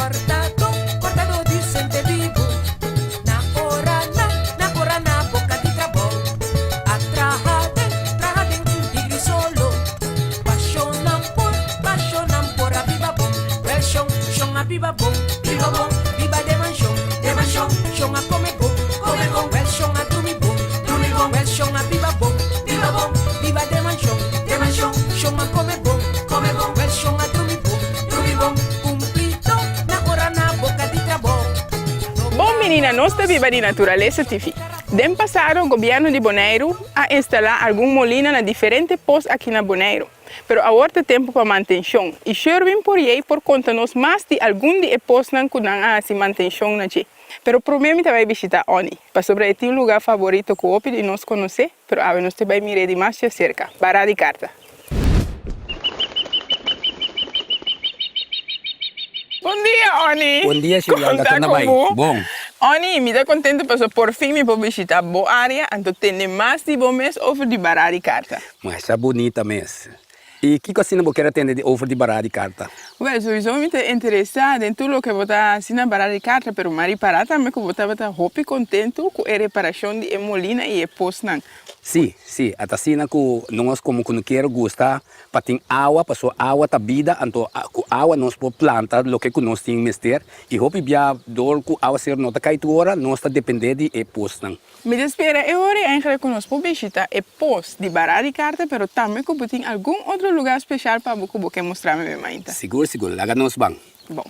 cortado, cortado decente vivo. Na corana, boca de trabalho. Atrahade, um tigre solo. Paixonam por a viva bom. Well, chão a viva bom, viva de manchão, chão a come bom. Well, chão a dormir bom, well, chão a viva bom, viva de manchão, chão a come bom, well, chão a dormir bom, cumprido, na corana, boca de trabalho. Bom, menina, nós da Viva de Natureza TV. Den passado, o governo de Bonaire a instalar algum molina na diferente postos aqui na Bonaire. Pero agora é tempo para manutenção. E servem por aí por conta nós mais de algum de postos que não há assim manutenção na gente. Pero problema também visitar Oni. Para sobre ter lugar favorito que o de nós conhecer, pero a nós também mirar de mais de cerca. Barra de carta. Bom dia, Oni. Bom dia, Silvia. Tá bem? Bom. Oni, me dá contente porque por fim me vou visitar boa área, então tem mais de bom mês over de barra de carta. Mas é bonita mesmo. E que coisa você quer atender de over de barra de carta? Well, sowieso me interessado em tudo que você assim na barra de carta, pero mari para também que você está hopi contento com a reparação de molina e a posnan. Sim, até assim que nós como que não quero gostar, para ter água, para sua água tá vida, então com água nós podemos plantar o que nós temos mister e hopi bia dor com água ser nota caitura, nós está dependendo de posnan. Me espera, eu ora eigenlijk que nós podemos visitar a post de barra de carta, pero também que você tem algum outro lugar especial para você mostrar me mainta. Seguro, lá nós vamos. Bom.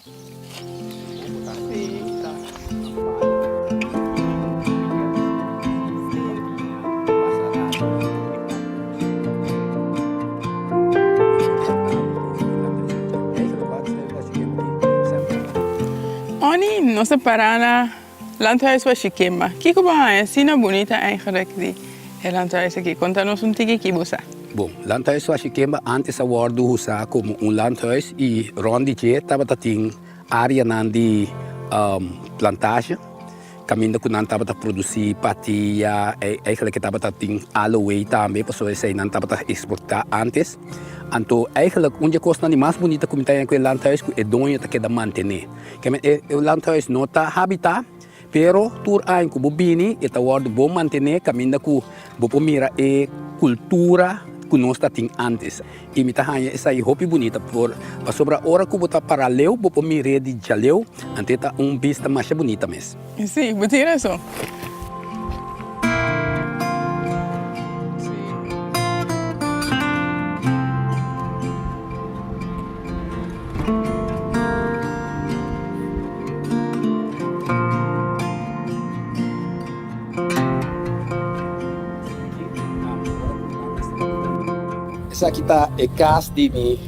Oni, nossa parada, landhuis was Chiquemba. Kijk op haar, Sina bonita eigenlijk die landhuis aqui. Conta-nos tigre que você. Bom, landhuis was Chiquemba antes award usado como landhuis e rondije estava tem área de plantagem. Caminho que não estava a produzir patia, eigenlijk estava tem aloe também, pessoas aí não estava a exportar antes. Então, eigenlijk, onde a coisa mais bonita que tem aqui landhuis é donde está que manter. O landhuis não está habitat, pero tur ain que bobini é word bom manter, caminho que bopo mira é cultura que nós temos antes. E me tahanha essa aí roupa bonita por sobre a hora que botar paralelo, bopo mira de jaleu, ante tá vista mais bonita mesmo. Sim, você tira isso. Essa aqui tá é casa de meu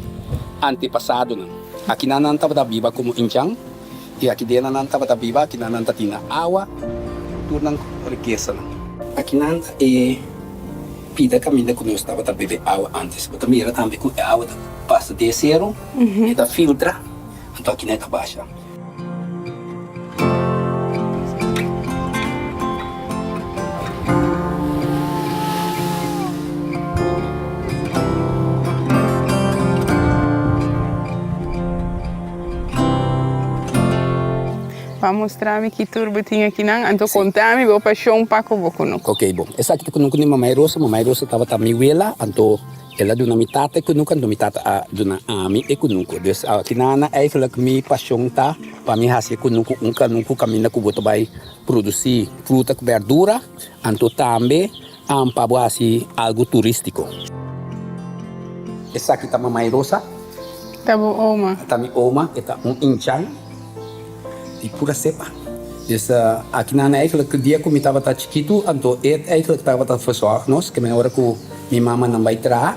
antepassado, né? Aqui não estava viva como inchang, e aqui dentro não estava viva, aqui não tinha água, tudo não riqueza. Aqui não é pida caminho que nós estava beber água antes, mas também era também que a água passa de zero, e da filtra, então aqui não está baixa. Para mostrar-me que turbo tinha aqui, não? Então, contar-me, vou para show um pouco, vou conosco. Ok, bom. Essa aqui que nunca nem mamãe rosa estava também ela, então ela deu na mitad que nunca, na mitad deu na ami e que nunca. Então, aqui na é que minha paixão tá, para mim fazer que nunca caminho que você vai produzir fruta e verdura, então também para assim algo turístico. Essa aqui tá mamãe rosa. Tá bom, Oma. Tá minha oma, que tá inchang. E pura cepa. Então, aqui na eigenlijk que dia que eu estava chiquito, então eigenlijk estava a fazer nós, que na hora que minha mãe não vai entrar,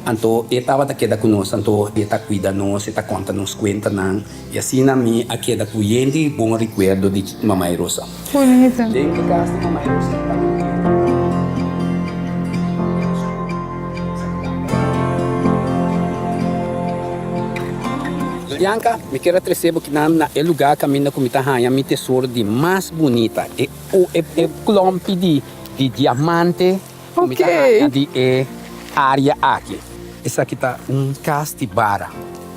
então estava a quedar conosco, então está cuidando nós, está contando nos conta não, e assim na minha a queda com gente bom recuerdo de mamãe Rosa. Bonita. Tem que casa de mamãe Rosa. Bianca, me quero trazer que na lugar que minha comida é minha tesouro de mais bonita. É clumpe de diamante. Ok. De área aqui. Essa aqui tá casa de barra.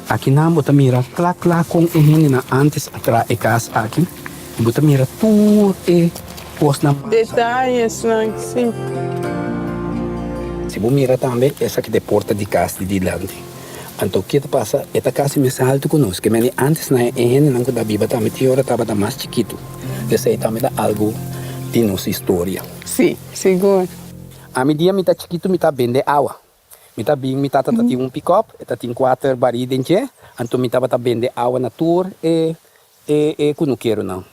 Aqui na bota mira clá com o menina antes atrás e casa aqui. Bota mira tudo e pos na massa. Detalhes, né? Sim. Se você mira também, essa aqui é a porta de casa de dilante. Então, o que passa? Esta casa me salta conosco. Que antes, na gente não da Bíblia, também tinha hora estava mais chiquito. Isso aí também dá algo de nossa história. Sim, seguro. A medida me tá chiquito, me tá vende água. Me tá bem, me tá tinha um pick-up, tem 4 barris dentro. Então, me tá vende água na tour e não quero não.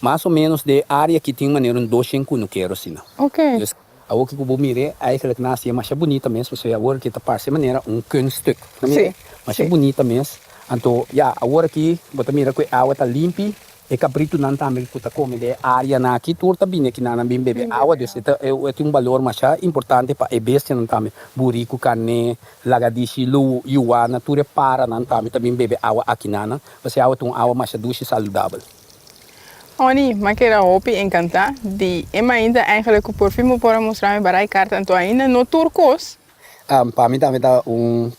Mais ou menos de área que tinha maneira um 200 que não quero assim não. Ok. A outra que eu vou mirar, eigenlijk nasce é mais bonita mesmo, você agora que está parecendo maneira kunststuk. Sim. Mas é bonita mesmo. Então, agora aqui, você mira que a água está limpa, e cabrito não também que está comendo a área na aqui, tudo está bem aqui na bem beber água, então tem um valor mais importante para a bestia não também, burico, carne, lagadice, luana, tudo para não também beber água aqui na, você água tem água mais doce e saudável. Oni, mas que era hopi encantar de ainda eigenlijk por fim para mostrar me barai carta então ainda no turcos. Para mim também dá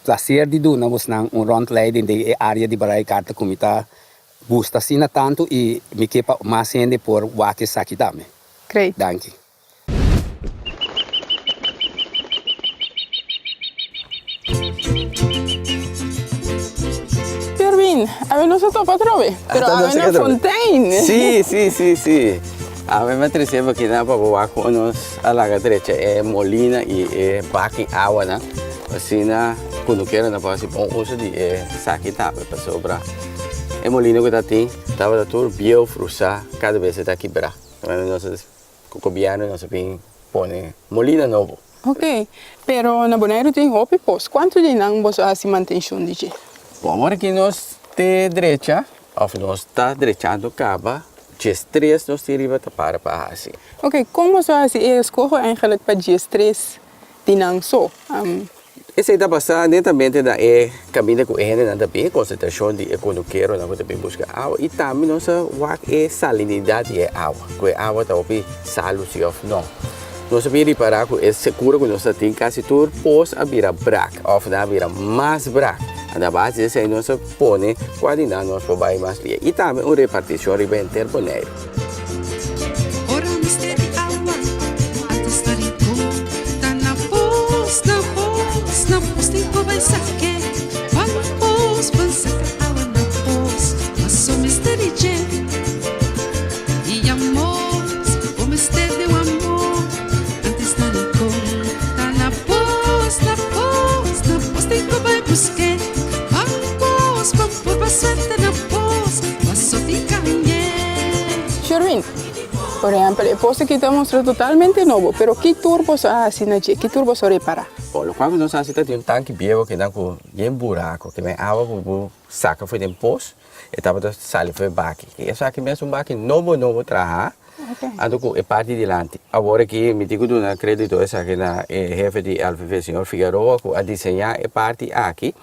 prazer de do nós não rondleiding de área de barai carta como está gusta assim tanto e me quepa mais gente por waque aqui também. Great. Danke. A ver, nosotros patrove, pero a ver, una fontaine. Sí. A ver, me atreveu aqui na para com nós a laga derecha é molina e é baqui água, né? Assim, quando quero na base bom uso de saque tábua para sobrar. É molina que tá tem, tava da tur bio frusa, cada vez está quebrar. Nós cocobiano nós bem põe molina novo. Ok, pero na Bonaire tem hopi pos. Quanto de não você assim manutenção de? Bom, agora que nós de direita, ou nós está direitando caba, dias 3 nós teriam para assim. Ok, como você assim escolhe eigenlijk para dias 3 de não só? Esse aí está passando netamente da caminho com ele na bem concentração de quando quero na também buscar água e também nossa salinidade é água, que a água está opi salo se of não. Nós sabemos reparar que é seguro que nós temos quase tudo pós a virar brac, ou na virar mais brac. Na base desse aí nós põe quase nada nós podemos mais lia e também uma repartição riba inteira Bonaire. Ora mistério água, até estar em cor, tá na pós tem que vai saque, vamos sacar água na pós, mas o mistério e amor, o mistério amor, até estar em cor, tá na pós tem que vai buscar. Sherwin, por exemplo, el poste que estamos totalmente novo, pero que turbo assim na que turbo só repara? Bom, quando nós assistimos tem um tanque bíblico que dá com um buraco, que vem água por saca foi de poço, e tava da sal foi baque. E essa aqui mesmo baque novo trabalhar. Ando com a parte de lante. Agora que me digo do na crédito essa aqui na jefe de Alfa senhor Figueroa a desenhar a parte aqui.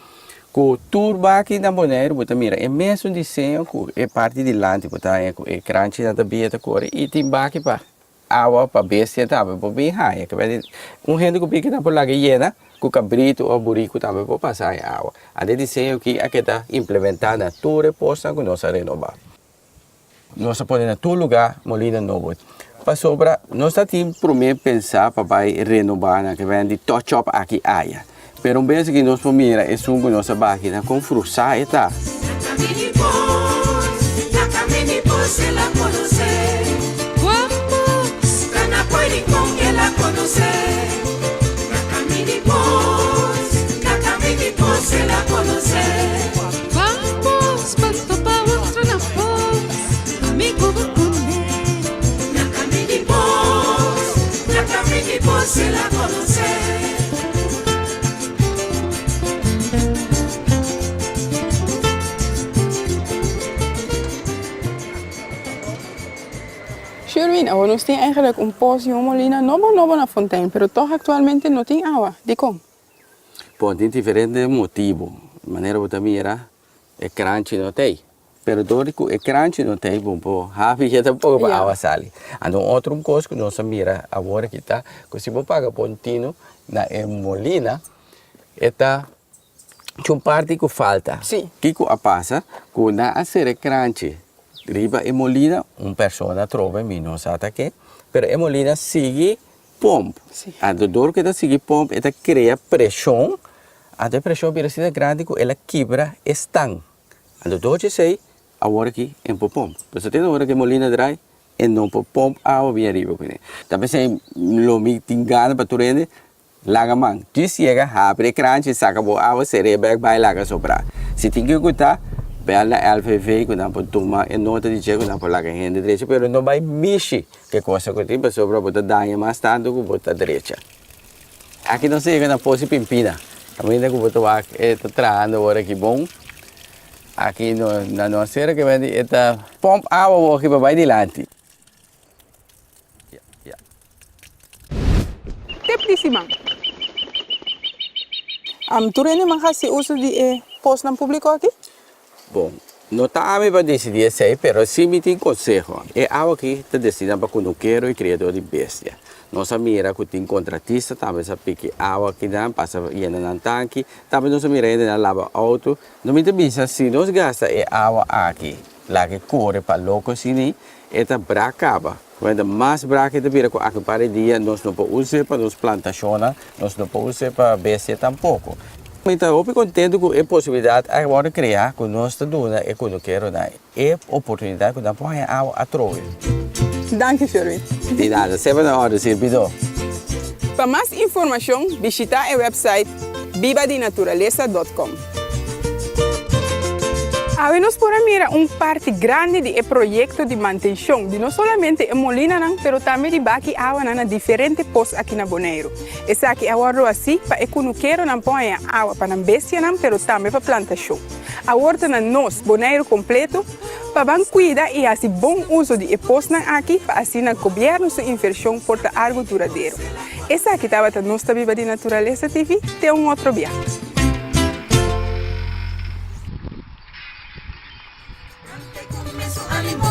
Com turba aqui na Bonaire, você mira, é mesmo desenho com a parte de lante, você é crunch na tabia da cor e tem baque para água para bestia também, para bem raia. Gente que pique na por lá que llena, com cabrito ou burico também para passar a água. A desenho que aqui está implementado na tua posta que nós renovar. Nós podemos na todo lugar molina novo. Para sobra, nós temos primeiro pensar para renovar, que vem de touch up aqui área. Pero vez que nós mira é um que nossa máquina com fruta e tá. Sherwin, agora nós temos eigenlijk poço e molina novo na fontaine, pero toch atualmente não tem água. De como? Bom, tem diferentes motivos. De maneira que mira, é crunch não tem. Pero dorico é crunch não tem, bom, happy já tá pouco para água sali. Então outro coisa que nós mira agora que tá, que se você paga pontinho na molina, está C'è un parte che falta. Sì. Che passa, che na a essere crunchy, riba e molina, una persona trova meno sata che, per e molina sigue pomp. Sì. A dor che da sigue pomp e da crea pressione, a da pressione per essere grande che ela quebra e stang. A dor che sei, a ora che è un po' pomp. Per se ora che molina drai, e non può pomp a o via riba. Também se lo mi tingana para turene, laga man. Tu siega abre crunch saca bo a sere back by laga sopra. Se tinha que tá bela LVV que não pode tomar e nota de chego não pode laga rende direita, pero não vai mexer que coisa que tipo sobra botar danha mais tanto que botar direita. Aqui não sei que na pose pimpina. Também ainda que botar é tá trando agora que bom. Aqui na nossa era que vai eta pomp água que vai dilante. Tepdísima. Tu rende mais se uso de post no público aqui? Bom, não está a mim para decidir sei, pero se me tem conselho, é algo que está destinado para conduqueiro e criador de bestia. Nossa mira que tem contratista, também sabe que água que não passa indo no tanque, também nossa mira ainda lava auto. Não me pensa se nós gasta é água aqui, lá que corre para louco assim, é tá bracaba. Quando mais braca de vira com a para dia, nós não podemos usar para nos plantações, nós não podemos usar para bestia tampouco. Então, eu contente com a possibilidade agora de criar com nossa dona e quando quero dar é oportunidade que não põe a trove. Danke, Fermin. De nada, sempre na hora, servidor. Para mais informação, visita o website vivadinaturaleza.com. Hoy nos podemos mirar una parte grande del proyecto de manutención, de no solamente en Molina, pero también de baki agua en diferentes postos aquí en Bonaire. Es aquí ahora así, para que no quiero poner agua para bestia, pero también para plantación. Ahora nos Bonaire completo, para cuidar y hacer buen uso de postos aquí, para así el gobierno su inversión por algo duradero. Es aquí estaba nuestra Viva de Naturaleza TV, de un otro viaje. Con inmenso ánimo